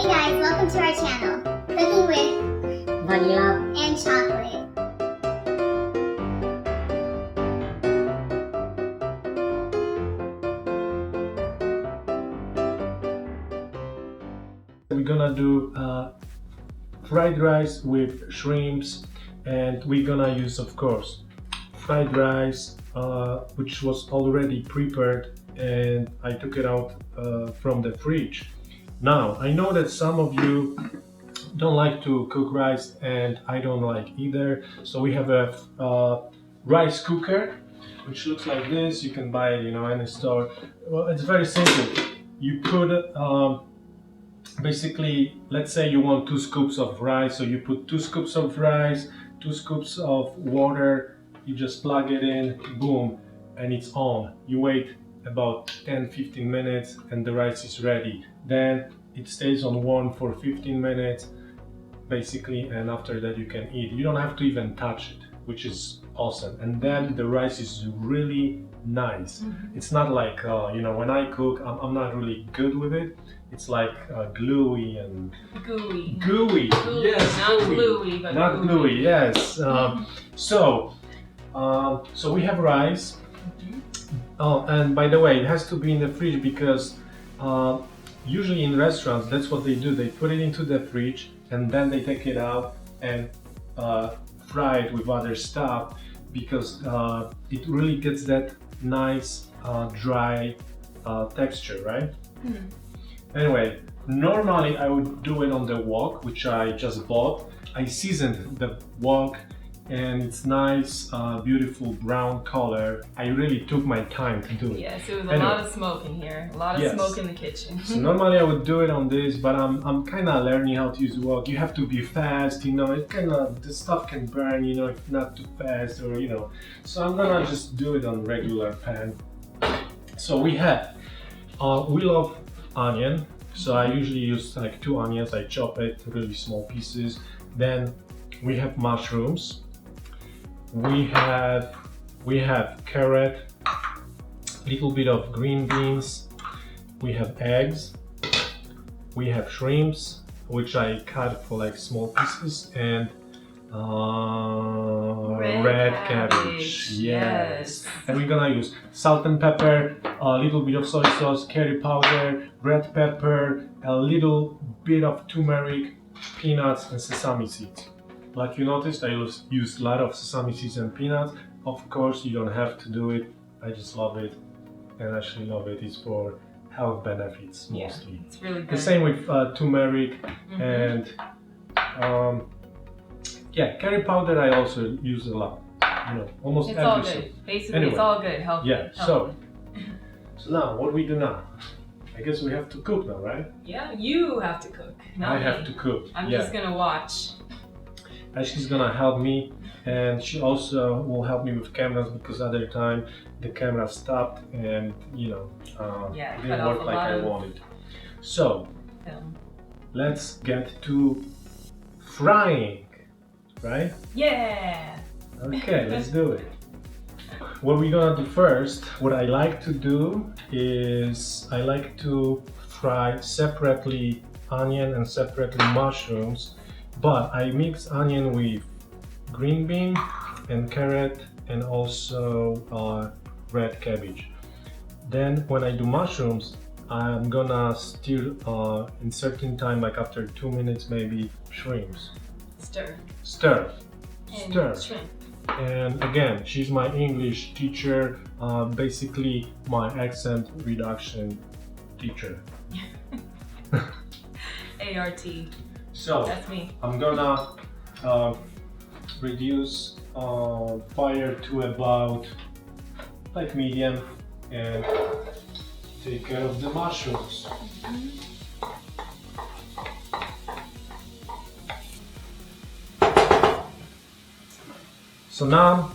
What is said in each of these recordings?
Hey guys, welcome to our channel, Cooking with Vanilla. and Chocolate. We're gonna do fried rice with shrimps, and we're gonna use, of course, fried rice which was already prepared, and I took it out from the fridge. Now, I know that some of you don't like to cook rice, and I don't like either. So we have a rice cooker, which looks like this. You can buy it, any store. Well, it's very simple. You put basically, let's say you want 2 scoops of rice, so you put 2 scoops of rice, 2 scoops of water, you just plug it in, boom, and it's on. You wait about 10-15 minutes and the rice is ready. Then it stays on warm for 15 minutes basically, and after that you can eat. You don't have to even touch it, which is awesome. And then the rice is really nice. It's not like when I cook, I'm not really good with it. It's like gluey and gooey. Yes, not gluey, but not gluey. Yes. So we have rice. Oh, and by the way, it has to be in the fridge because usually in restaurants, that's what they do. They put it into the fridge and then they take it out and fry it with other stuff, because it really gets that nice dry texture, right? Anyway, normally I would do it on the wok, which I just bought. I seasoned the wok and it's nice, beautiful brown color. I really took my time to do it. Yes, it was a lot of smoke in here. A lot of smoke in the kitchen. So normally I would do it on this, but I'm kind of learning how to use the wok. You have to be fast, it the stuff can burn, if not too fast, or So I'm gonna just do it on regular pan. So we love onion. So I usually use like 2 onions. I chop it really small pieces. Then we have mushrooms. We have carrot, little bit of green beans. We have eggs. We have shrimps, which I cut for like small pieces, and red cabbage. Yes. And we're gonna use salt and pepper, a little bit of soy sauce, curry powder, red pepper, a little bit of turmeric, peanuts, and sesame seeds. Like you noticed, I used a lot of sesame seeds and peanuts. Of course, you don't have to do it. I just love it, and actually love it. It's for health benefits mostly. Yeah, it's really good. The same with turmeric and curry powder. I also use a lot. Almost it's every all soup. good. Basically, Anyway, it's all good. Healthy. Yeah. Healthy. So now, what do we do now? I guess we have to cook now, right? Yeah, you have to cook. Not I me. have to cook. I'm just gonna watch. She's gonna help me, and she also will help me with cameras, because other time the camera stopped and it didn't work like I wanted. So let's get to frying, right? Yeah. Okay, let's do it. What we're gonna do first, what I like to do is I like to fry separately onion and separately mushrooms, but I mix onion with green bean and carrot and also red cabbage. Then when I do mushrooms, I'm gonna stir in certain time, like after 2 minutes maybe, shrimps. Stir. And Shrimp. And again, she's my English teacher, basically my accent reduction teacher. ART. So That's me. I'm gonna reduce fire to about like medium and take care of the mushrooms. So now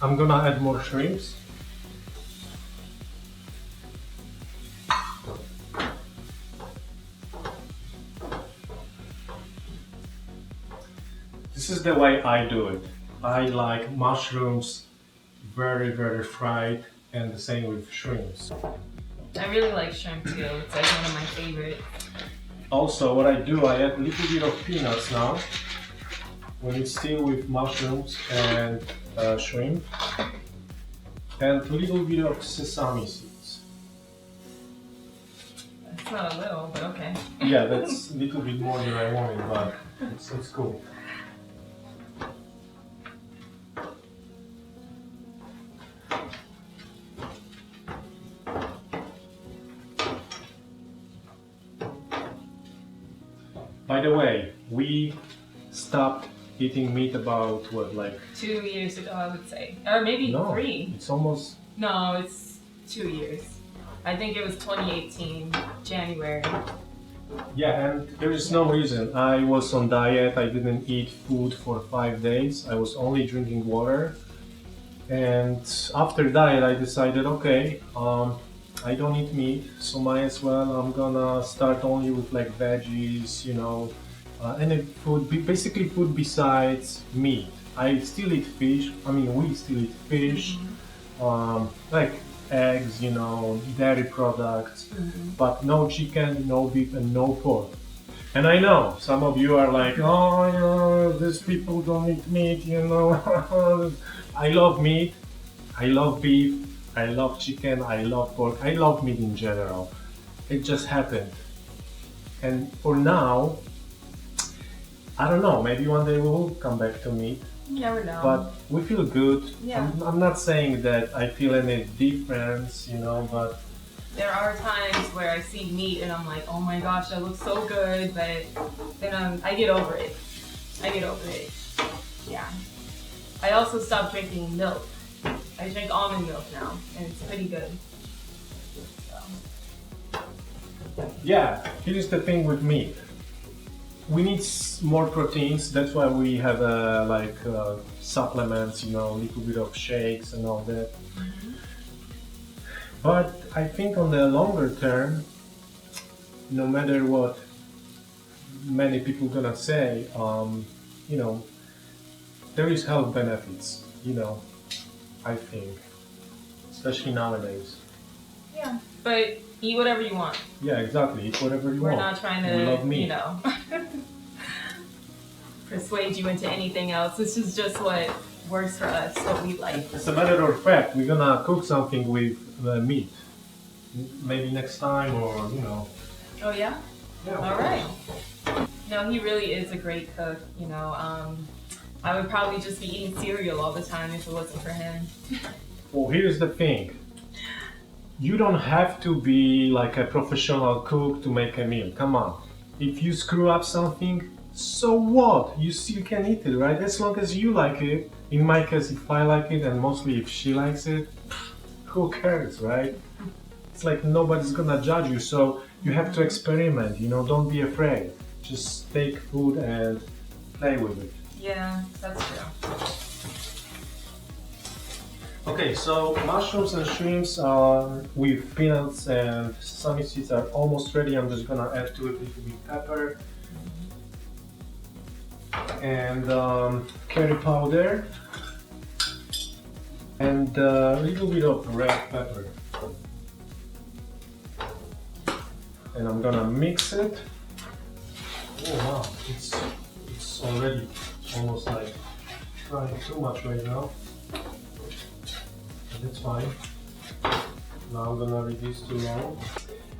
I'm gonna add more shrimps. This is the way I do it. I like mushrooms very, very fried, and the same with shrimps. I really like shrimp too. It's like one of my favorites. Also, what I do, I add a little bit of peanuts now when it's still with mushrooms and shrimp, and a little bit of sesame seeds. It's not a little, but okay. Yeah, that's a little bit more than I wanted, but it's cool. By the way, we stopped eating meat about what, like 2 years ago, I would say. Or maybe no, 3. It's almost No, it's 2 years. I think it was 2018, January. yeah, and there is no reason. I was on diet. I didn't eat food for 5 days. I was only drinking water. And after diet, I decided, okay, I don't eat meat, so might as well. I'm gonna start only with like veggies, you know, any food, basically food besides meat. I still eat fish. I mean, we still eat fish, like eggs, you know, dairy products, but no chicken, no beef, and no pork. And I know some of you are like, oh, you know, these people don't eat meat, you know. I love meat, I love beef, I love chicken, I love pork, I love meat in general. It just happened. And for now, I don't know, maybe one day we will come back to meat. You never know. But we feel good. Yeah. I'm not saying that I feel any difference, you know, but there are times where I see meat and I'm like, oh my gosh, that looks so good, but then I get over it. Yeah. I also stopped drinking milk. I drink almond milk now, and it's pretty good. So. yeah, here's the thing with meat. We need more proteins. That's why we have supplements, you know, a little bit of shakes and all that. But I think on the longer term, no matter what many people gonna say, you know, there is health benefits, you know, I think, especially nowadays. Yeah, but eat whatever you want. Yeah, exactly. Eat whatever you We're want. not trying We love to, meat. you know, persuade you into anything else. This is just what works for us, what we like. As a matter of fact, we're gonna cook something with meat. Maybe next time, or you know. Oh yeah? Yeah. All right. No, he really is a great cook, you know. I would probably just be eating cereal all the time if it wasn't for him. Well, here's the thing. You don't have to be like a professional cook to make a meal. Come on. If you screw up something, so what? You still can eat it, right? As long as you like it. In my case, if I like it, and mostly if she likes it, who cares, right? It's like nobody's gonna judge you, so you have to experiment, you know, don't be afraid. Just take food and play with it. Yeah, that's true. Okay, so mushrooms and shrimps with peanuts and sesame seeds are almost ready. I'm just gonna add to it a little bit pepper and curry powder and a little bit of red pepper. And I'm gonna mix it. Oh wow, it's already almost like trying too much right now. That's fine. Now I'm gonna reduce to low.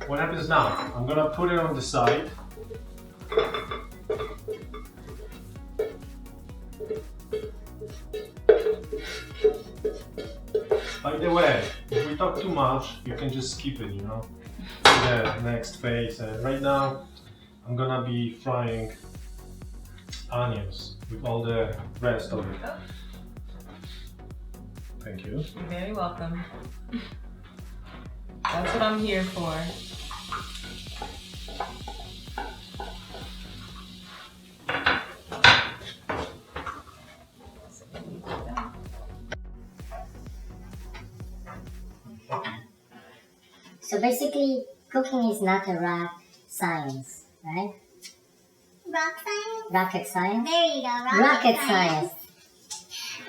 What happens now? I'm gonna put it on the side. By the way, if we talk too much, you can just skip it, you know, to the next phase. And right now, I'm gonna be frying onions with all the rest of it. Thank you. You're very welcome. That's what I'm here for. So basically, cooking is not a rock science, right? Rock science? Rocket science? There you go. Rocket science.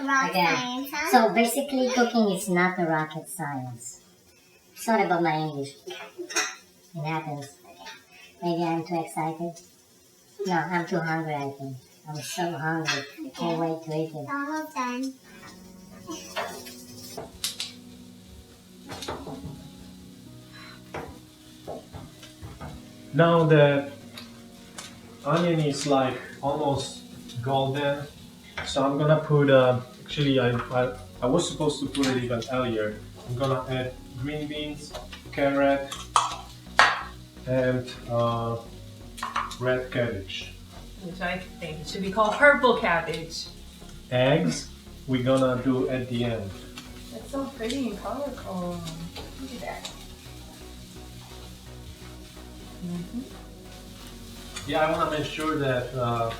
Rock Okay. science, huh? So basically, cooking is not a rocket science. Sorry about my English. It happens. Maybe I'm too excited. No, I'm too hungry, I think. I'm so hungry. I can't wait to eat it. Almost done. Now the onion is like almost golden, so I'm gonna put. Actually, I was supposed to put it even earlier. I'm gonna add green beans, carrot, and red cabbage. Which I think should be called purple cabbage. Eggs we're gonna do at the end. That's so pretty and colorful. Look at that. Yeah, I want to make sure that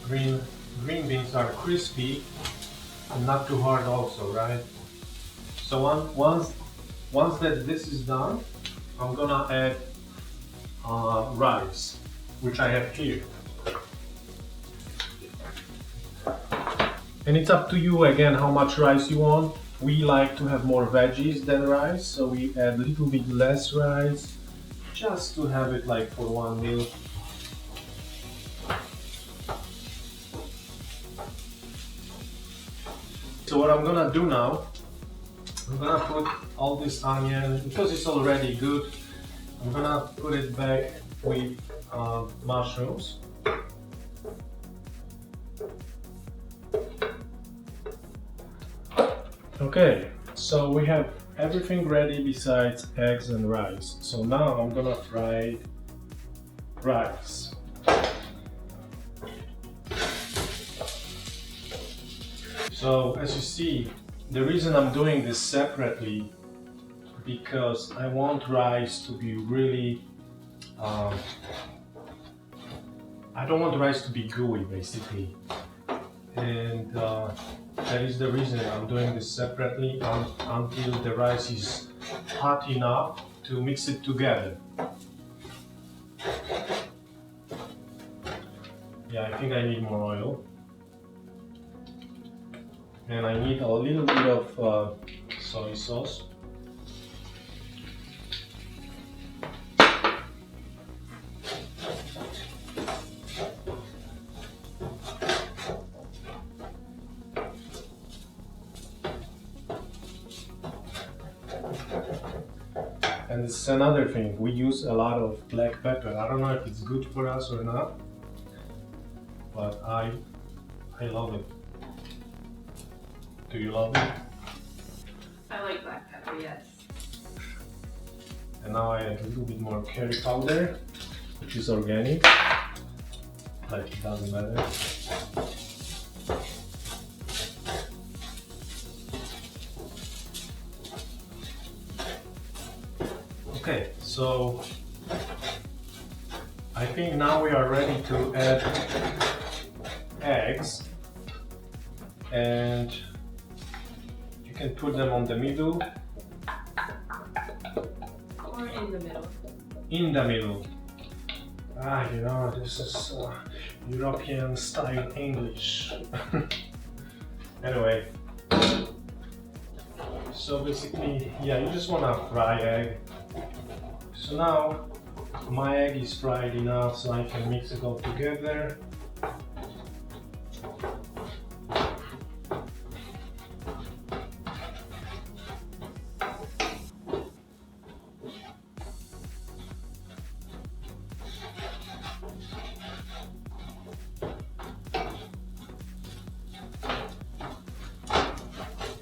green beans are crispy and not too hard also, right? So once that this is done, I'm gonna add rice, which I have here. And it's up to you again how much rice you want. We like to have more veggies than rice, so we add a little bit less rice just to have it like for one meal. So what I'm gonna do now, I'm gonna put all this onion, because it's already good, I'm gonna put it back with mushrooms. Okay, so we have everything ready besides eggs and rice. So now I'm gonna fry rice. So as you see, the reason I'm doing this separately, because I want rice to be really, I don't want rice to be gooey basically. And that is the reason I'm doing this separately until the rice is hot enough to mix it together. Yeah, I think I need more oil. And I need a little bit of soy sauce. And it's another thing, we use a lot of black pepper. I don't know if it's good for us or not, but I love it. Do you love it? I like black pepper, yes. And now I add a little bit more curry powder, which is organic, like it doesn't matter. Okay, so I think now we are ready to add eggs, and you can put them on the middle. Or in the middle. In the middle. Ah, you know, this is European style English. Anyway, so basically, yeah, you just want to fry egg. So now my egg is fried enough so I can mix it all together.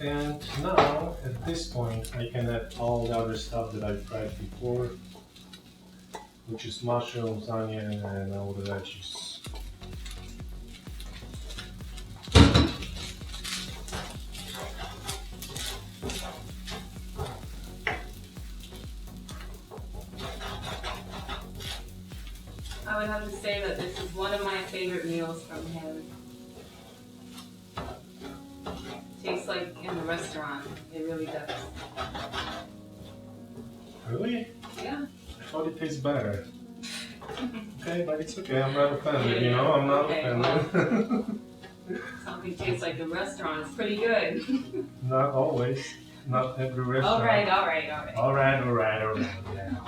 And now, at this point, I can add all the other stuff that I fried before, which is mushrooms, onion, and all the veggies. I would have to say that this is one of my favorite meals from him. Tastes like in the restaurant. It really does. Really? Yeah. I thought it tastes better. Okay, but it's okay, I'm not offended, you know, I'm not offended. Something tastes like a restaurant. It's pretty good. Not always, not every restaurant. Alright. Alright, yeah.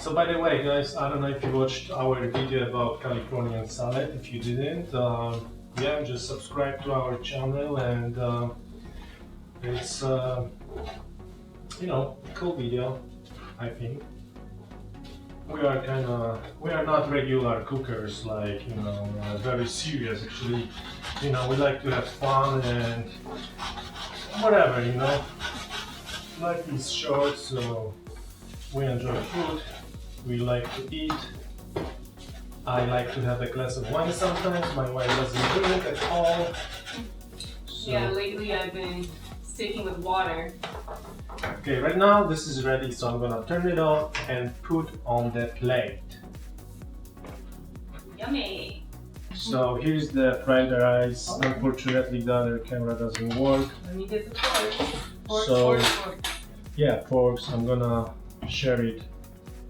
So by the way, guys, I don't know if you watched our video about Californian salad. If you didn't, yeah, just subscribe to our channel, and it's you know, cool video, I think. We are not regular cookers, like, you know, very serious. Actually, you know, we like to have fun and whatever, you know. Life is short, so we enjoy food. We like to eat. I like to have a glass of wine sometimes. My wife doesn't drink at all. So, Yeah, lately I've been sticking with water. okay, right now this is ready, so I'm gonna turn it off and put on the plate. Yummy. So here's the fried rice. Unfortunately, the other camera doesn't work. Let me get the fork. So- Fork. Yeah, forks. I'm gonna share it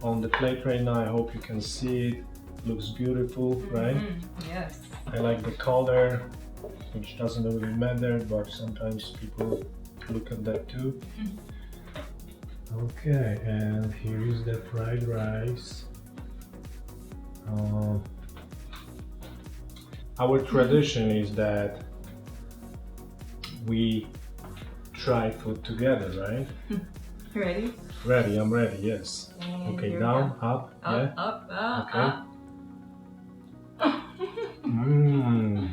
on the plate right now. I hope you can see it. Looks beautiful, right? Yes. I like the color, which doesn't really matter, but sometimes people look at that too. Okay, and here is the fried rice. Our tradition is that we try food together, right? Ready? Ready, I'm ready, yes. And Okay, here we down, go. up, Up, yeah. up, up, Okay. up. Mmm.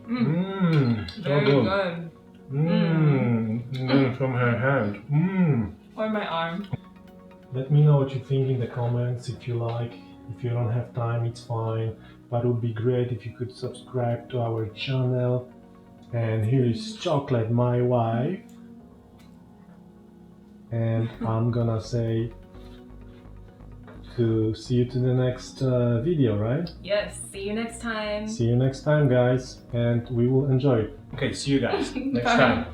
Mmm. So Very good. good. Mmm. From her hand. Mmm. Or my arm. Let me know what you think in the comments if you like. If you don't have time, it's fine. But it would be great if you could subscribe to our channel. And here is Chocolate, my wife. And I'm gonna say to see you to the next video, right? Yes. See you next time. See you next time, guys, and we will enjoy it. Okay, see you guys next Bye. time.